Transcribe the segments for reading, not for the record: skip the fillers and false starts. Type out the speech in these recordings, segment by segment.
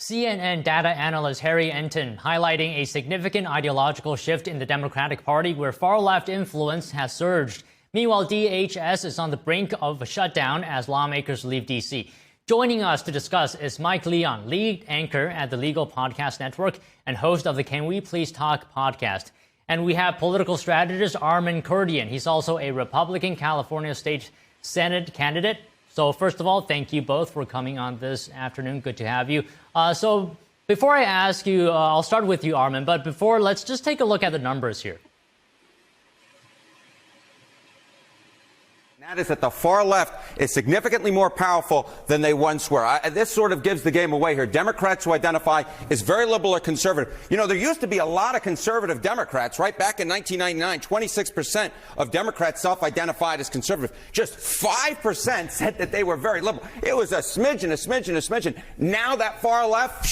CNN data analyst Harry Enton highlighting a significant ideological shift in the Democratic Party where far-left influence has surged. Meanwhile, DHS is on the brink of a shutdown as lawmakers leave D.C. Joining us to discuss is Mike Leon, lead anchor at the Legal Podcast Network and host of the Can We Please Talk podcast. And we have political strategist Armen Kurdian. He's also a Republican California State Senate candidate. So first of all, thank you both for coming on this afternoon. Good to have you. So before I ask you, I'll start with you, Armen. But before, let's just take a look at the numbers here. That is that the far left is significantly more powerful than they once were. This sort of gives the game away here. Democrats who identify as very liberal or conservative. You know, there used to be a lot of conservative Democrats, right? Back in 1999, 26% of Democrats self-identified as conservative. Just 5% said that they were very liberal. It was a smidgen, a smidgen, a smidgen. Now that far left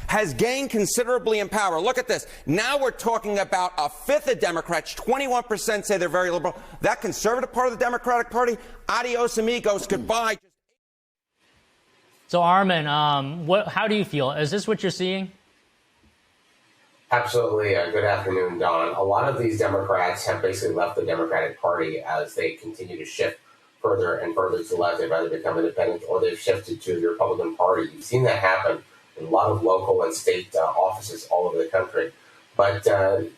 has gained considerably in power. Look at this. Now we're talking about a fifth of Democrats. 21% say they're very liberal. That conservative part of the Democratic Party, adios amigos, goodbye. So Armen, how do you feel? Is this what you're seeing? Absolutely. Good afternoon, Don. A lot of these Democrats have basically left the Democratic Party as they continue to shift further and further to the left. They've either become independent or they've shifted to the Republican Party. You've seen that happen in a lot of local and state offices all over the country. But the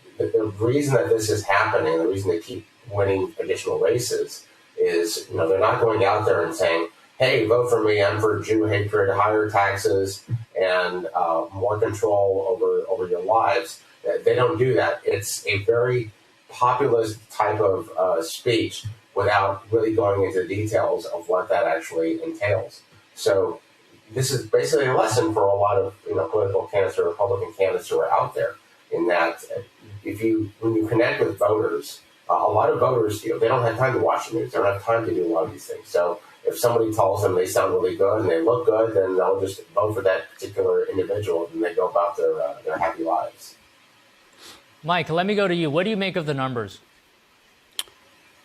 reason that this is happening, the reason they keep winning additional races is, they're not going out there and saying, hey, vote for me, I'm for Jew hatred, higher taxes, and more control over your lives. They don't do that. It's a very populist type of speech without really going into the details of what that actually entails. So this is basically a lesson for a lot of political candidates or Republican candidates who are out there, in that when you connect with voters, a lot of voters they don't have time to watch the news, they don't have time to do a lot of these things. So if somebody tells them they sound really good and they look good, then they'll just vote for that particular individual and they go about their happy lives. Mike, let me go to you. What do you make of the numbers?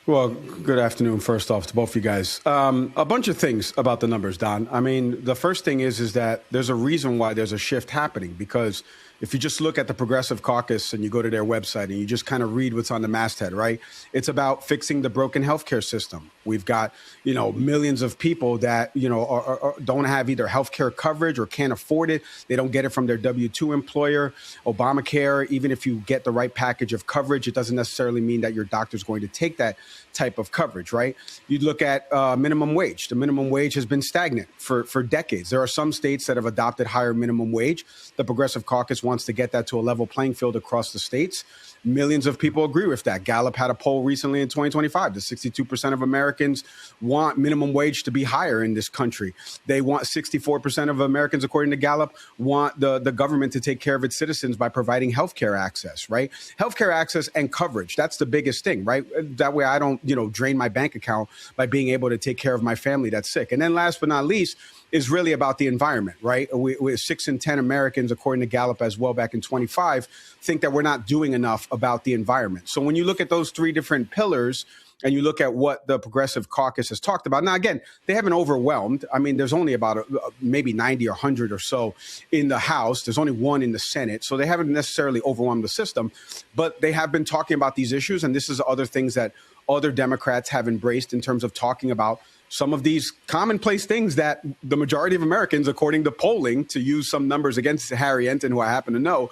Well, good afternoon, first off, to both of you guys. A bunch of things about the numbers, Don. I mean, the first thing is that there's a reason why there's a shift happening, because if you just look at the Progressive Caucus and you go to their website and you just kind of read what's on the masthead, right? It's about fixing the broken healthcare system. We've got, millions of people that, don't have either healthcare coverage or can't afford it. They don't get it from their W-2 employer. Obamacare, even if you get the right package of coverage, it doesn't necessarily mean that your doctor's going to take that type of coverage, right? You look at minimum wage. The minimum wage has been stagnant for decades. There are some states that have adopted higher minimum wage. The Progressive Caucus wants to get that to a level playing field across the states. Millions of people agree with that. Gallup had a poll recently in 2025 that 62% of Americans want minimum wage to be higher in this country. They want 64% of Americans, according to Gallup, want the government to take care of its citizens by providing healthcare access, right? Healthcare access and coverage. That's the biggest thing, right? That way I don't, drain my bank account by being able to take care of my family that's sick. And then last but not least is really about the environment, right? We 6 in 10 Americans, according to Gallup as well back in 25, think that we're not doing enough about the environment. So when you look at those three different pillars and you look at what the Progressive Caucus has talked about, now, again, they haven't overwhelmed. I mean, there's only about maybe 90 or 100 or so in the House. There's only one in the Senate. So they haven't necessarily overwhelmed the system, but they have been talking about these issues. And this is other things that other Democrats have embraced in terms of talking about some of these commonplace things that the majority of Americans, according to polling, to use some numbers against Harry Enton, who I happen to know,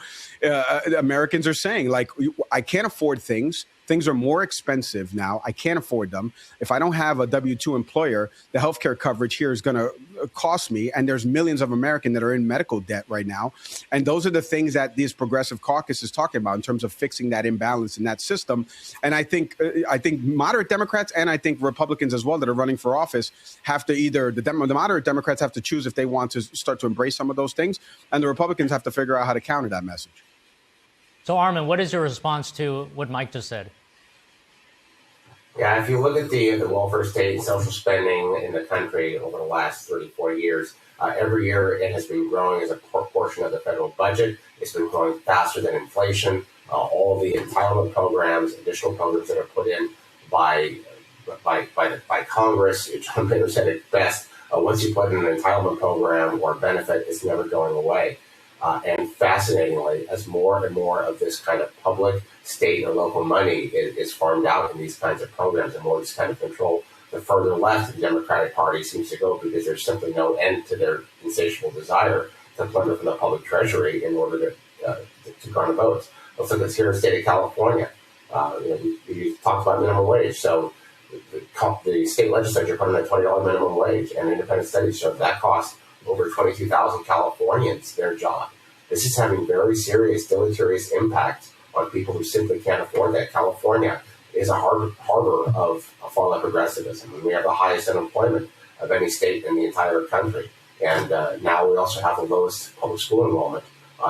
Americans are saying, like, I can't afford things. Things are more expensive now. I can't afford them. If I don't have a W-2 employer, the healthcare coverage here is going to cost me. And there's millions of Americans that are in medical debt right now. And those are the things that this Progressive Caucus is talking about in terms of fixing that imbalance in that system. And I think moderate Democrats and I think Republicans as well that are running for office have to either the moderate Democrats have to choose if they want to start to embrace some of those things, and the Republicans have to figure out how to counter that message. So, Armen, what is your response to what Mike just said? Yeah, if you look at the welfare state and social spending in the country over the last 34 years, every year it has been growing as a proportion of the federal budget. It's been growing faster than inflation. All of the entitlement programs, additional programs that are put in by Congress, John Boehner said it best, once you put in an entitlement program or benefit, it's never going away. And fascinatingly, as more and more of this kind of public, state, and local money is farmed out in these kinds of programs and more of this kind of control, the further left the Democratic Party seems to go, because there's simply no end to their insatiable desire to plunder from the public treasury in order to garner votes. Let's look at here in the state of California. We talked about minimum wage. So the state legislature put in a $20 minimum wage, and independent studies show that costs over 22,000 Californians their job. This is having very serious, deleterious impact on people who simply can't afford that. California is a harbor of far-left progressivism, and we have the highest unemployment of any state in the entire country. And now we also have the lowest public school enrollment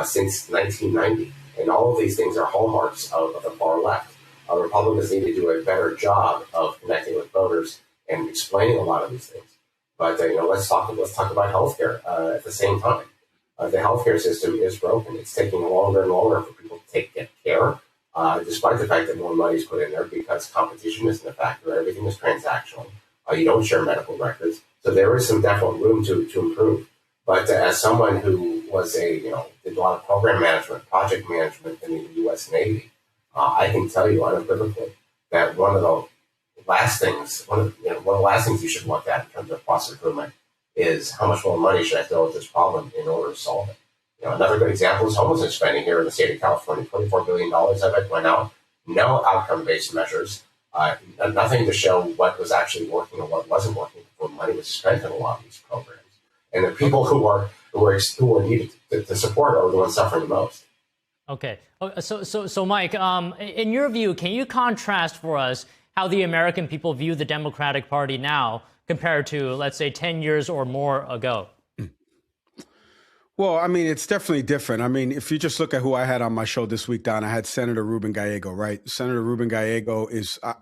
since 1990. And all of these things are hallmarks of the far left. Republicans need to do a better job of connecting with voters and explaining a lot of these things. But let's talk about healthcare at the same time. The healthcare system is broken. It's taking longer and longer for people to get care, despite the fact that more money is put in there because competition isn't a factor. Everything is transactional. You don't share medical records, so there is some definite room to improve. But as someone who was did a lot of program management, project management in the U.S. Navy, I can tell you unequivocally that one of the last things you should look at in terms of process improvement is how much more money should I throw at this problem in order to solve it. Another good example is homelessness spending here in the state of California. $24 billion of it went out. No outcome-based measures. Nothing to show what was actually working and what wasn't working before money was spent in a lot of these programs. And the people who are needed to support are the ones suffering the most. Okay. So Mike, in your view, can you contrast for us how the American people view the Democratic Party now compared to, let's say, 10 years or more ago? Well, I mean, it's definitely different. I mean, if you just look at who I had on my show this week, Don, I had Senator Ruben Gallego, right? Senator Ruben Gallego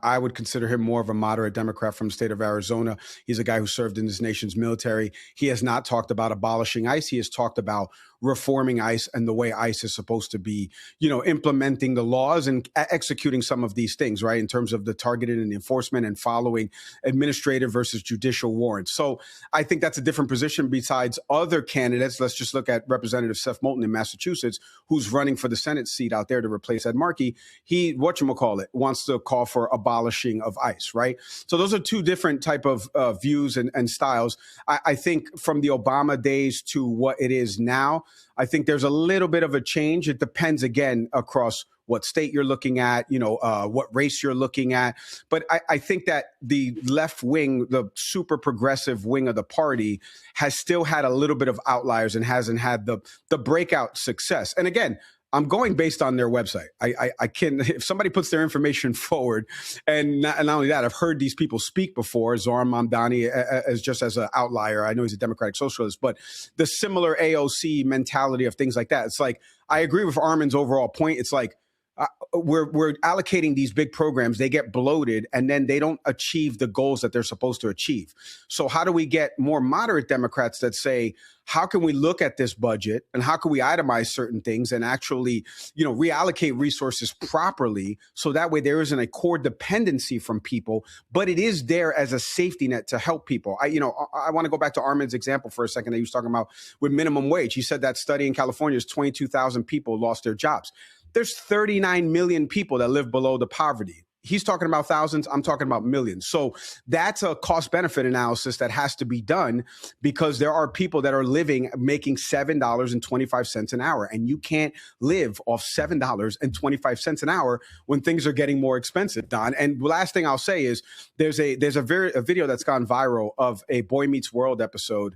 I would consider him more of a moderate Democrat from the state of Arizona. He's a guy who served in this nation's military. He has not talked about abolishing ICE. He has talked about reforming ICE and the way ICE is supposed to be, implementing the laws and executing some of these things, right, in terms of the targeted and enforcement and following administrative versus judicial warrants. So I think that's a different position besides other candidates. Let's just look at Representative Seth Moulton in Massachusetts, who's running for the Senate seat out there to replace Ed Markey. He, wants to call for abolishing of ICE, right? So those are two different type of views and styles. I think from the Obama days to what it is now, I think there's a little bit of a change. It depends, again, across what state you're looking at, what race you're looking at. But I think that the left wing, the super progressive wing of the party, has still had a little bit of outliers and hasn't had the breakout success. And again, I'm going based on their website. I can, if somebody puts their information forward, and not only that, I've heard these people speak before, Zohran Mamdani as an outlier. I know he's a democratic socialist, but the similar AOC mentality of things like that. It's like, I agree with Armen's overall point. It's like, we're allocating these big programs, they get bloated, and then they don't achieve the goals that they're supposed to achieve. So how do we get more moderate Democrats that say, how can we look at this budget and how can we itemize certain things and actually, reallocate resources properly so that way there isn't a core dependency from people, but it is there as a safety net to help people. I want to go back to Armen's example for a second that he was talking about with minimum wage. He said that study in California is 22,000 people lost their jobs. There's 39 million people that live below the poverty. He's talking about thousands. I'm talking about millions. So that's a cost benefit analysis that has to be done because there are people that are making $7.25 an hour. And you can't live off $7.25 an hour when things are getting more expensive, Don. And the last thing I'll say is there's a video that's gone viral of a Boy Meets World episode.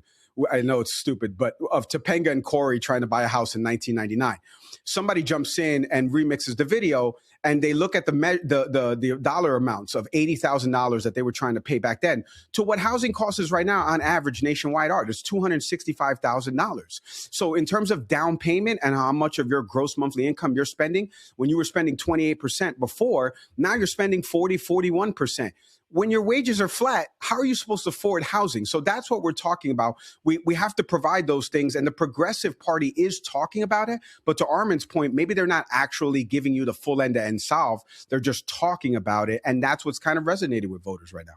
I know it's stupid, but of Topanga and Corey trying to buy a house in 1999. Somebody jumps in and remixes the video, and they look at the dollar amounts of $80,000 that they were trying to pay back then to what housing costs is right now on average nationwide are. It's $265,000. So in terms of down payment and how much of your gross monthly income you're spending, when you were spending 28% before, now you're spending 41%. When your wages are flat, how are you supposed to afford housing? So that's what we're talking about. We have to provide those things, and the Progressive Party is talking about it. But to Armen's point, maybe they're not actually giving you the full end-to-end solve. They're just talking about it, and that's what's kind of resonating with voters right now.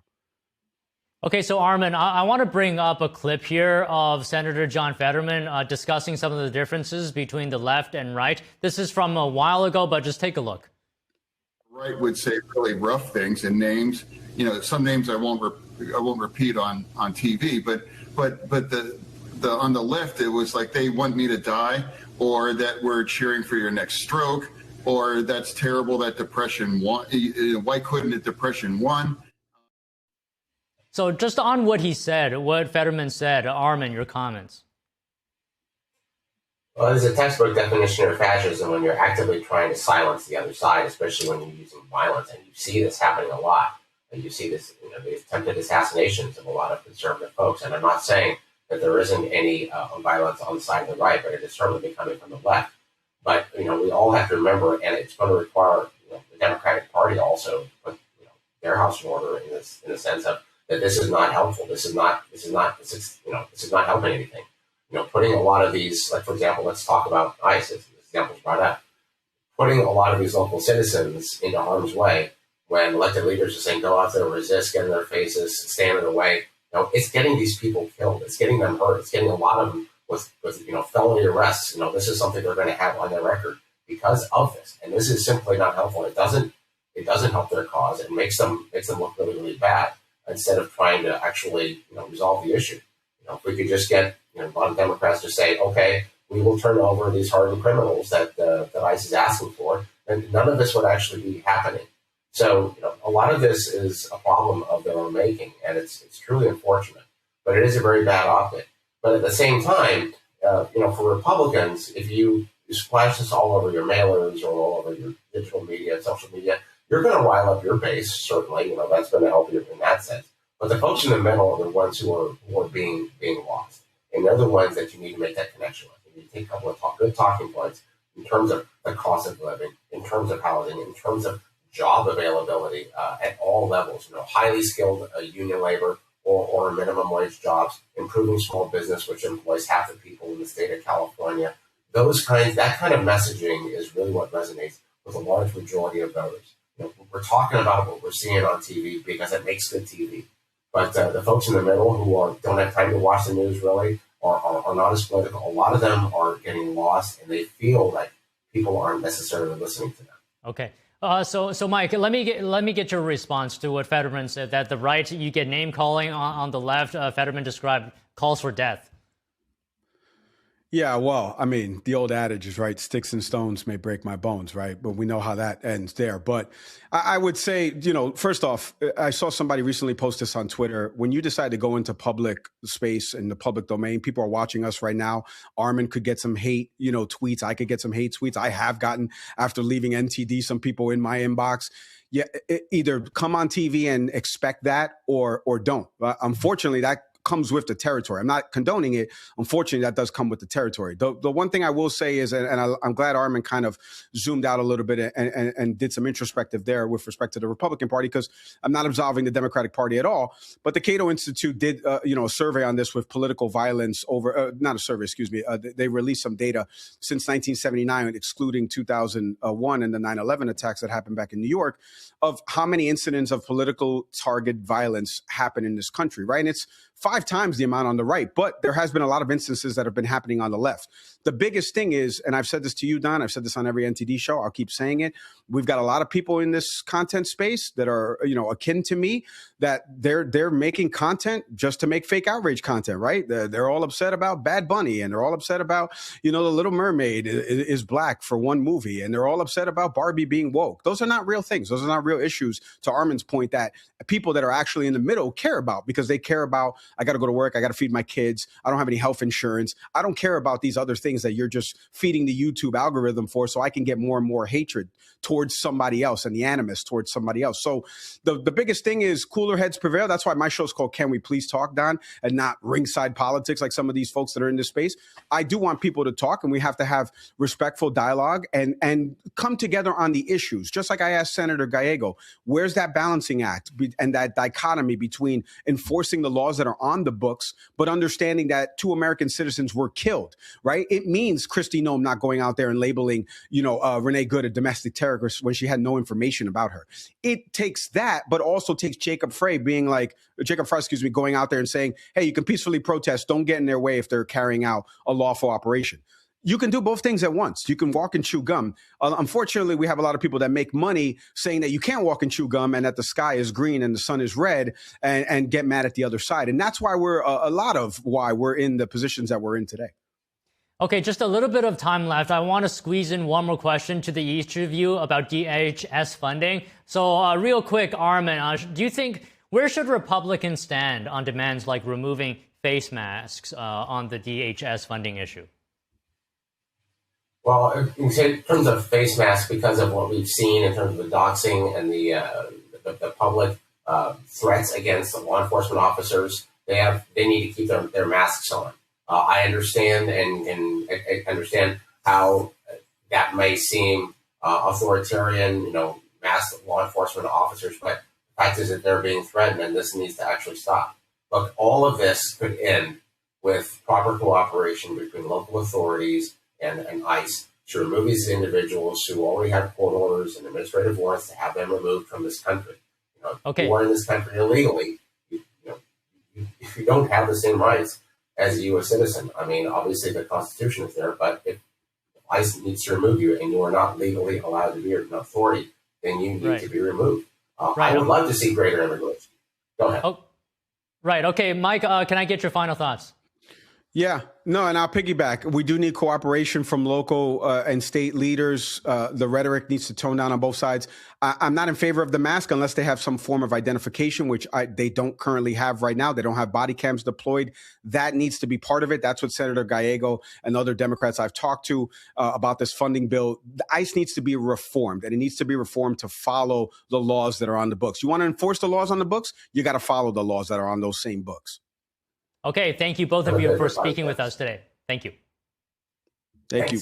Okay, so Armen, I want to bring up a clip here of Senator John Fetterman discussing some of the differences between the left and right. This is from a while ago, but just take a look. Right would say really rough things and names. Some names I won't repeat on TV, but the on the left it was like they want me to die, or that we're cheering for your next stroke, or that's terrible that depression won. Why couldn't the depression won? So just on what he said, what Fetterman said, Armen, your comments. Well, there's a textbook definition of fascism when you're actively trying to silence the other side, especially when you're using violence. And you see this happening a lot. And you see this, the attempted assassinations of a lot of conservative folks. And I'm not saying that there isn't any violence on the side of the right, but it is certainly coming from the left. But, we all have to remember, and it's going to require the Democratic Party also to put their house in order in the sense of that this is not helpful. This is not helping anything. Putting a lot of these, like, for example, let's talk about ICE, as examples brought up, putting a lot of these local citizens into harm's way when elected leaders are saying, go out there, resist, get in their faces, stand in the way. It's getting these people killed. It's getting them hurt. It's getting a lot of them with felony arrests. This is something they're going to have on their record because of this. And this is simply not helpful. It doesn't help their cause. It makes them look really, really bad instead of trying to actually, resolve the issue. If we could just get a lot of Democrats to say, okay, we will turn over these hardened criminals that ICE is asking for, and none of this would actually be happening. So, a lot of this is a problem of their own making, and it's truly unfortunate. But it is a very bad optic. But at the same time, for Republicans, if you splash this all over your mailers or all over your digital media, social media, you're going to rile up your base. Certainly, that's going to help you in that sense. But the folks in the middle are the ones who are being lost, and they're the ones that you need to make that connection with. You need to take a couple of good talking points in terms of the cost of living, in terms of housing, in terms of job availability at all levels. Highly skilled union labor or minimum wage jobs, improving small business, which employs half the people in the state of California. That kind of messaging is really what resonates with a large majority of voters. We're talking about what we're seeing on TV because it makes good TV. But the folks in the middle who don't have time to watch the news really are not as political. A lot of them are getting lost, and they feel like people aren't necessarily listening to them. Okay. So Mike, let me get your response to what Fetterman said, that the right, you get name calling on the left. Fetterman described calls for death. Yeah, well, I mean, the old adage is right, sticks and stones may break my bones, right? But we know how that ends there. But I would say, first off, I saw somebody recently post this on Twitter. When you decide to go into public space in the public domain, people are watching us right now. Armen could get some hate, tweets. I could get some hate tweets. I have gotten, after leaving NTD, some people in my inbox. Yeah, either come on TV and expect that or don't. Unfortunately, that comes with the territory. I'm not condoning it. Unfortunately, that does come with the territory. The one thing I will say is, and I'm glad Armen kind of zoomed out a little bit and did some introspective there with respect to the Republican Party, because I'm not absolving the Democratic Party at all. But the Cato Institute did, a survey on this with political violence over, not a survey, excuse me. They released some data since 1979, excluding 2001 and the 9/11 attacks that happened back in New York, of how many incidents of political target violence happen in this country, right? And it's 5 times the amount on the right, but there has been a lot of instances that have been happening on the left. The biggest thing is, and I've said this to you, Don, I've said this on every NTD show, I'll keep saying it, we've got a lot of people in this content space that are, akin to me, that they're making content just to make fake outrage content, right? They're all upset about Bad Bunny, and they're all upset about, the Little Mermaid is black for one movie, and they're all upset about Barbie being woke. Those are not real things. Those are not real issues, to Armen's point, that people that are actually in the middle care about, because they care about, I got to go to work, I got to feed my kids, I don't have any health insurance. I don't care about these other things that you're just feeding the YouTube algorithm for, so I can get more and more hatred towards somebody else and the animus towards somebody else. So the biggest thing is cooler heads prevail. That's why my show's called Can We Please Talk, Don, and not ringside politics like some of these folks that are in this space. I do want people to talk, and we have to have respectful dialogue and come together on the issues. Just like I asked Senator Gallego, where's that balancing act and that dichotomy between enforcing the laws that are on on the books, but understanding that 2 American citizens were killed, right? It means Kristi Noem not going out there and labeling, Renee Good a domestic terrorist when she had no information about her. It takes that, but also takes Jacob Frey going out there and saying, hey, you can peacefully protest. Don't get in their way if they're carrying out a lawful operation. You can do both things at once. You can walk and chew gum. Unfortunately, we have a lot of people that make money saying that you can't walk and chew gum and that the sky is green and the sun is red and get mad at the other side. And that's why why we're in the positions that we're in today. Okay, just a little bit of time left. I want to squeeze in one more question to each of you about DHS funding. So real quick, Armen, do you think, where should Republicans stand on demands like removing face masks on the DHS funding issue? Well, in terms of face masks, because of what we've seen in terms of the doxing and the public threats against the law enforcement officers, they need to keep their masks on. I understand and understand how that may seem authoritarian, masked law enforcement officers, but the fact is that they're being threatened, and this needs to actually stop. Look, all of this could end with proper cooperation between local authorities and ICE to remove these individuals who already have court orders and administrative warrants to have them removed from this country. If you are in this country illegally, if you don't have the same rights as a U.S. citizen. I mean, obviously the Constitution is there, but if ICE needs to remove you and you are not legally allowed to be an authority, then you need to be removed. I would love to see greater immigration. Go ahead. Oh, right. Okay, Mike, can I get your final thoughts? Yeah, no, and I'll piggyback. We do need cooperation from local and state leaders. The rhetoric needs to tone down on both sides. I'm not in favor of the mask unless they have some form of identification, which they don't currently have right now. They don't have body cams deployed. That needs to be part of it. That's what Senator Gallego and other Democrats I've talked to about this funding bill. The ICE needs to be reformed, and it needs to be reformed to follow the laws that are on the books. You want to enforce the laws on the books? You got to follow the laws that are on those same books. Okay, thank you both of you for speaking with us today. Thank you. Thank you.